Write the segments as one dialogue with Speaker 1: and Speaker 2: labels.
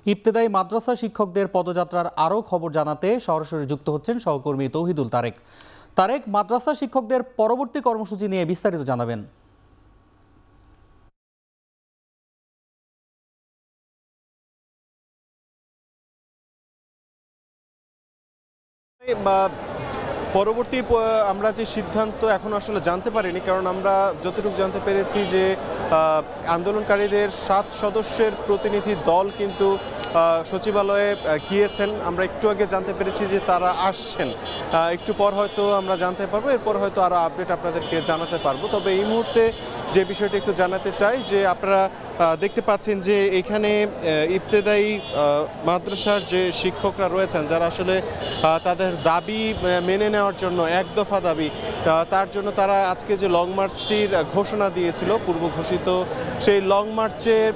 Speaker 1: ইবতেদায়ী মাদ্রাসা শিক্ষকদের পদযাত্রার আরও খবর জানাতে সরাসরি যুক্ত হচ্ছেন সহকর্মী তৌহিদুল তারেক। তারেক, মাদ্রাসা শিক্ষকদের পরবর্তী কর্মসূচি নিয়ে বিস্তারিত জানাবেন।
Speaker 2: পরবর্তী আমরা যে সিদ্ধান্ত এখন আসলে জানতে পারিনি, কারণ আমরা যতটুকু জানতে পেরেছি যে আন্দোলনকারীদের 7 সদস্যের প্রতিনিধি দল কিন্তু সচিবালয়ে গিয়েছেন। আমরা একটু আগে জানতে পেরেছি যে তারা আসছেন, একটু পর হয়তো আমরা জানতে পারবো, এরপর হয়তো আরও আপডেট আপনাদেরকে জানাতে পারবো। তবে এই মুহূর্তে যে বিষয়টি একটু জানাতে চাই যে আপনারা দেখতে পাচ্ছেন যে এখানে ইবতেদায়ী মাদ্রাসার যে শিক্ষকরা রয়েছেন, যারা আসলে তাদের দাবি মেনে নেওয়ার জন্য, এক দফা দাবি, তার জন্য তারা আজকে যে লং মার্চটির ঘোষণা দিয়েছিল পূর্ব ঘোষিত, সেই লং মার্চের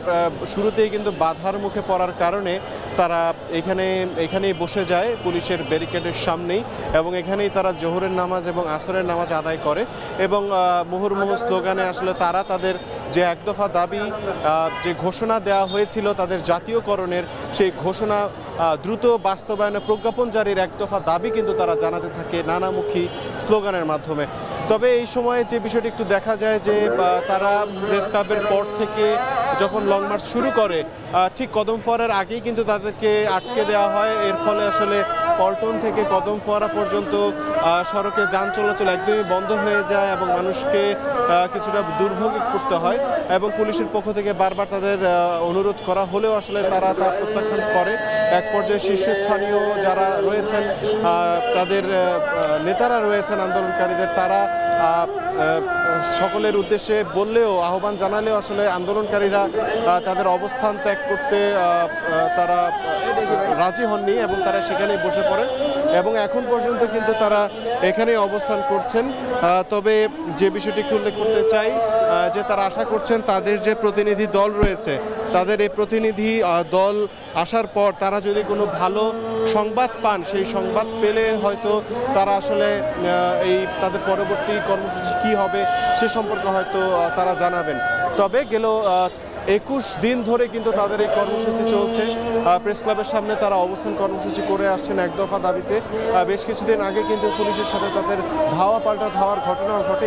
Speaker 2: শুরুতেই কিন্তু বাধার মুখে পড়ার কারণে তারা এখানেই বসে যায় পুলিশের ব্যারিকেডের সামনেই, এবং এখানেই তারা জোহরের নামাজ এবং আসরের নামাজ আদায় করে। এবং মুহুর্মুহু স্লোগানে আসলে তারা তাদের যে এক দফা দাবি, যে ঘোষণা দেওয়া হয়েছিল তাদের জাতীয়করণের, সেই ঘোষণা দ্রুত বাস্তবায়নে প্রজ্ঞাপন জারির এক দফা দাবি কিন্তু তারা জানাতে থাকে নানামুখী স্লোগানের মাধ্যমে। তবে এই সময়ে যে বিষয়টি একটু দেখা যায় যে তারা প্রেস ক্লাবের পর থেকে যখন লং মার্চ শুরু করে, ঠিক কদম ফোয়ারার আগেই কিন্তু তাদেরকে আটকে দেওয়া হয়। এর ফলে আসলে পল্টন থেকে কদম ফোয়ারা পর্যন্ত সড়কে যান চলাচল একদমই বন্ধ হয়ে যায় এবং মানুষকে কিছুটা দুর্ভোগে করতে হয়। এবং পুলিশের পক্ষ থেকে বারবার তাদের অনুরোধ করা হলেও আসলে তারা তা প্রত্যাখ্যান করে। এক পর্যায়ে শীর্ষস্থানীয় যারা রয়েছেন, তাদের নেতারা রয়েছেন আন্দোলনকারীদের, তারা সকলের উদ্দেশ্যে বললেও, আহ্বান জানালেও আসলে আন্দোলনকারীরা তাদের অবস্থান ত্যাগ করতে তারা রাজি হননি এবং তারা সেখানেই বসে পড়েন এবং এখন পর্যন্ত কিন্তু তারা এখানেই অবস্থান করছেন। তবে যে বিষয়টি একটু উল্লেখ করতে চাই যে তারা আশা করছেন তাদের যে প্রতিনিধি দল রয়েছে, তাদের এই প্রতিনিধি দল আসার পর তারা যদি কোনো ভালো সংবাদ পান, সেই সংবাদ পেলে হয়তো তারা আসলে এই তাদের পরবর্তী কর্মসূচি কী হবে সে সম্পর্কে হয়তো তারা জানাবেন। তবে গেল 21 দিন ধরে কিন্তু তাদের এই কর্মসূচি চলছে। প্রেস ক্লাবের সামনে তারা অবস্থান কর্মসূচি করে আসছেন এক দফা দাবিতে। বেশ কিছুদিন আগে কিন্তু পুলিশের সাথে তাদের ধাওয়া পাল্টা ধাওয়ার ঘটনা ঘটে,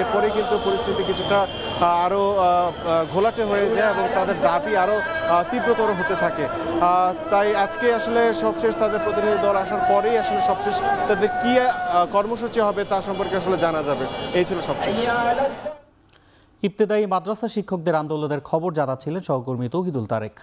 Speaker 2: এরপরে কিন্তু পরিস্থিতি কিছুটা আরও ঘোলাটে হয়ে যায় এবং তাদের দাবি আরও তীব্রতর হতে থাকে। তাই আজকে আসলে সবশেষ তাদের প্রতিনিধি দল আসার পরেই আসলে সবশেষ তাদের কী কর্মসূচি হবে তা সম্পর্কে আসলে জানা যাবে। এই ছিল সবশেষ।
Speaker 1: ইবতেদায়ী মাদ্রাসা শিক্ষকদের আন্দোলনের খবর জানাচ্ছিলেন সহকর্মী তৌহিদুল তারেক।